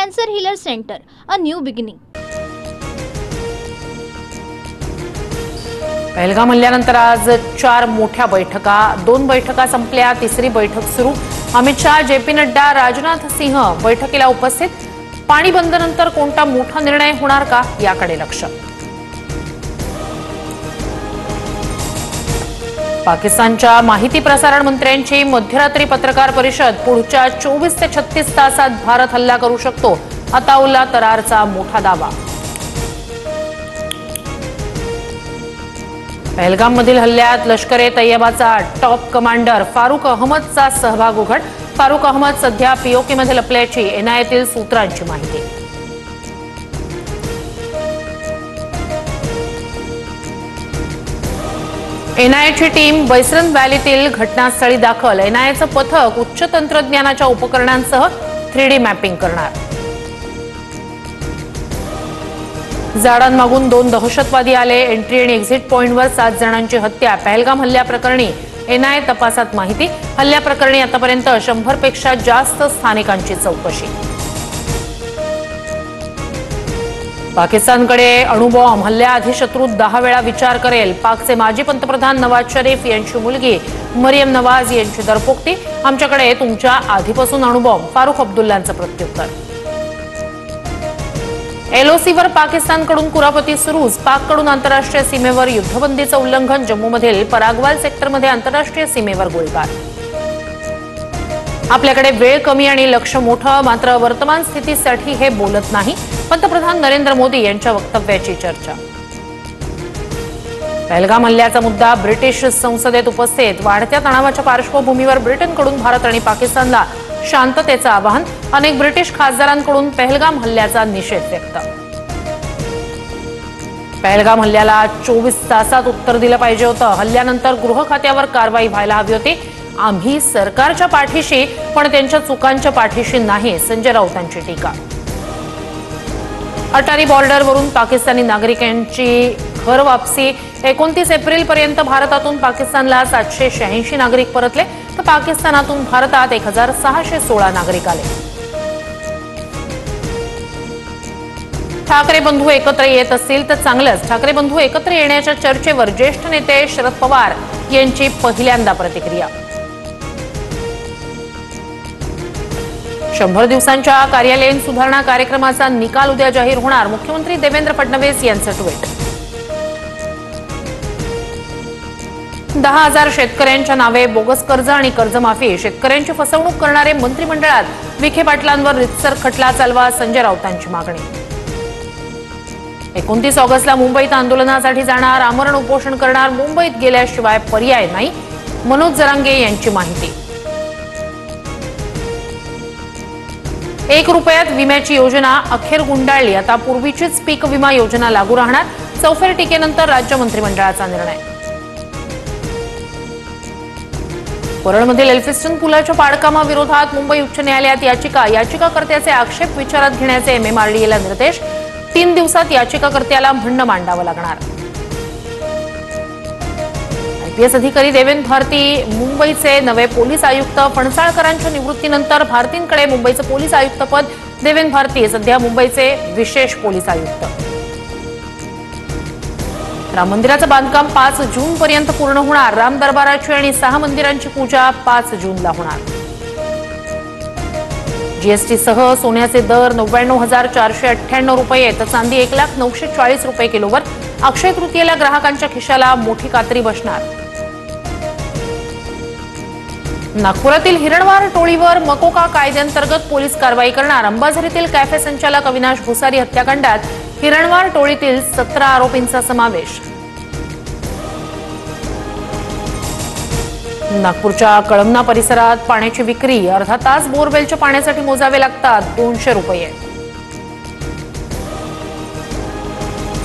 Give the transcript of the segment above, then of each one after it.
Cancer healer centre, a new beginning. Pahalgam हल्ल्यानंतर आज 4 मोठ्या बैठका, 2 बैठका संपल्या, तिसरी बैठक सुरू। अमित शाह, जेपी नड्डा, राजनाथ सिंह बैठकीला उपस्थित। पाणी बंदनंतर कोणता मोठा निर्णय होणार का याकडे लक्ष। पाकिस्तानच्या माहिती प्रसारण मंत्र्यांची मध्यरात्री पत्रकार परिषद। पुढच्या 24 ते 36 तासात भारत हल्ला करू शकतो, अताउल्ला तरारचा मोठा दावा। पहलगाममधील हल्ल्यात लष्कर-ए-तैयबाचा टॉप कमांडर फारुक अहमदचा सहभाग उघड। फारुक अहमद सध्या पीओकेमध्ये लपल्याची एनआयएतील सूत्रांची माहिती। एनआयएची टीम बैसरन व्हॅलीतील घटनास्थळी दाखल। एनआयएचं पथक उच्च तंत्रज्ञानाच्या उपकरणांसह 3D मॅपिंग करणार। झाडांमागून 2 दहशतवादी आले, एंट्री आणि एक्झिट पॉइंटवर 7 जणांची हत्या। पहलगाम हल्ल्याप्रकरणी एनआयए तपासात माहिती। हल्ल्याप्रकरणी आतापर्यंत 100 पेक्षा जास्त स्थानिकांची चौकशी। पाकिस्तानकडे अणुबॉम्ब हल्ल्याआधी शत्रू 10 वेळा विचार करेल। पाकचे माजी पंतप्रधान नवाज शरीफ यांची मुलगी मरियम नवाज यांची दरपोक्ती। आमच्याकडे तुमच्या आधीपासून अणुबॉम्ब, फारुख अब्दुल्लांचं प्रत्युत्तर। एलओसीवर पाकिस्तानकडून कुरापती सुरूच। पाककडून आंतरराष्ट्रीय सीमेवर युद्धबंदीचं उल्लंघन। जम्मूमधील परागवाल सेक्टरमध्ये आंतरराष्ट्रीय सीमेवर गोळीबार। आपल्याकडे वेळ कमी आणि लक्ष मोठं, मात्र वर्तमान स्थितीसाठी हे बोलत नाही। पंतप्रधान नरेंद्र मोदी यांच्या वक्तव्याची चर्चा। पहलगाम हल्ल्याचा मुद्दा ब्रिटिश संसदेत उपस्थित। वाढत्या तणावाच्या पार्श्वभूमीवर ब्रिटनकडून भारत आणि पाकिस्तानला शांततेचं आवाहन। अनेक ब्रिटिश खासदारांकडून पहलगाम हल्ल्याचा निषेध व्यक्त। पहलगाम हल्ल्याला 24 तासात उत्तर दिलं पाहिजे होतं। हल्ल्यानंतर गृह खात्यावर कारवाई व्हायला हवी होती। आम्ही सरकारच्या पाठीशी, पण त्यांच्या चुकांच्या पाठीशी नाही, संजय राऊतांची टीका। अटारी बॉर्डरवरून पाकिस्तानी नागरिकांची घर वापसी। 29 एप्रिलपर्यंत भारतातून पाकिस्तानला 786 नागरिक परतले, तर पाकिस्तानातून भारतात 1616 नागरिक आले। ठाकरे बंधू एकत्र येत असतील तर चांगलंच। ठाकरे बंधू एकत्र येण्याच्या चर्चेवर ज्येष्ठ नेते शरद पवार यांची पहिल्यांदा प्रतिक्रिया। 100 दिवसांच्या कार्यालयीन सुधारणा कार्यक्रमाचा निकाल उद्या जाहीर होणार। मुख्यमंत्री देवेंद्र फडणवीस यांचं ट्विट। 10,000 शेतकऱ्यांच्या नावे बोगस कर्ज आणि कर्जमाफी। शेतकऱ्यांची फसवणूक करणारे मंत्रिमंडळात। विखे पाटलांवर रितसर खटला चालवा, संजय राऊतांची मागणी। 29 ऑगस्टला मुंबईत आंदोलनासाठी जाणार, आमरण उपोषण करणार। मुंबईत गेल्याशिवाय पर्याय नाही, मनोज जरांगे यांची माहिती। 1 रुपयात विम्याची योजना अखेर गुंडाळली। आता पूर्वीचीच पीक विमा योजना लागू राहणार। चौफेर टीकेनंतर राज्य मंत्रिमंडळाचा निर्णय। परळमधील एल्फिस्टन पुलाच्या पाडकामाविरोधात मुंबई उच्च न्यायालयात याचिका। याचिकाकर्त्याचे आक्षेप विचारात घेण्याचे MMRDAला निर्देश। 3 दिवसात याचिकाकर्त्याला म्हणणं मांडावं लागणार। IPS अधिकारी देवेंद्र भारती मुंबईचे नवे पोलीस आयुक्त। फणसाळकरांच्या निवृत्तीनंतर भारतींकडे मुंबईचं पोलीस आयुक्तपद। देवेंद्र भारती सध्या मुंबईचे विशेष पोलीस आयुक्त। राम मंदिराचं बांधकाम 5 जूनपर्यंत पूर्ण होणार। राम दरबाराची आणि 6 मंदिरांची पूजा 5 जूनला होणार। जीएसटी सह सोन्याचे दर 99,498 रुपये, तर चांदी 1,09,40 रुपये किलोवर। अक्षय तृतीयेला ग्राहकांच्या खिशाला मोठी कात्री बसणार। नागपुरातील हिरणवार टोळीवर मकोका कायद्याअंतर्गत पोलीस कारवाई करणार। अंबाझरीतील कॅफे संचालक अविनाश भुसारी हत्याकांडात हिरणवार टोळीतील 17 आरोपींचा समावेश। नागपूरच्या कळमना परिसरात पाण्याची विक्री। अर्धा तास बोरवेलच्या पाण्यासाठी मोजावे लागतात 200 रुपये।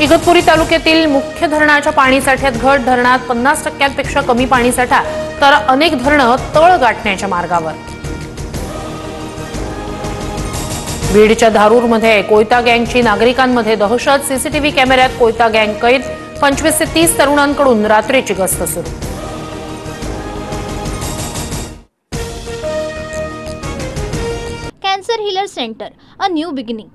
इगतपुरी तालुक्यातील मुख्य धरणाच्या पाणीसाठ्यात घट। धरणात 50% कमी पाणीसाठा, तर अनेक धरणं तळ गाठण्याच्या मार्गावर। बीडच्या धारूरमध्ये कोयता गँगची नागरिकांमध्ये दहशत। सीसीटीव्ही कॅमेऱ्यात कोयता गँग कैद। 25 ते 30 तरुणांकडून रात्रीची गस्त सुरू। Cancer healer Healthcare Center, a new beginning.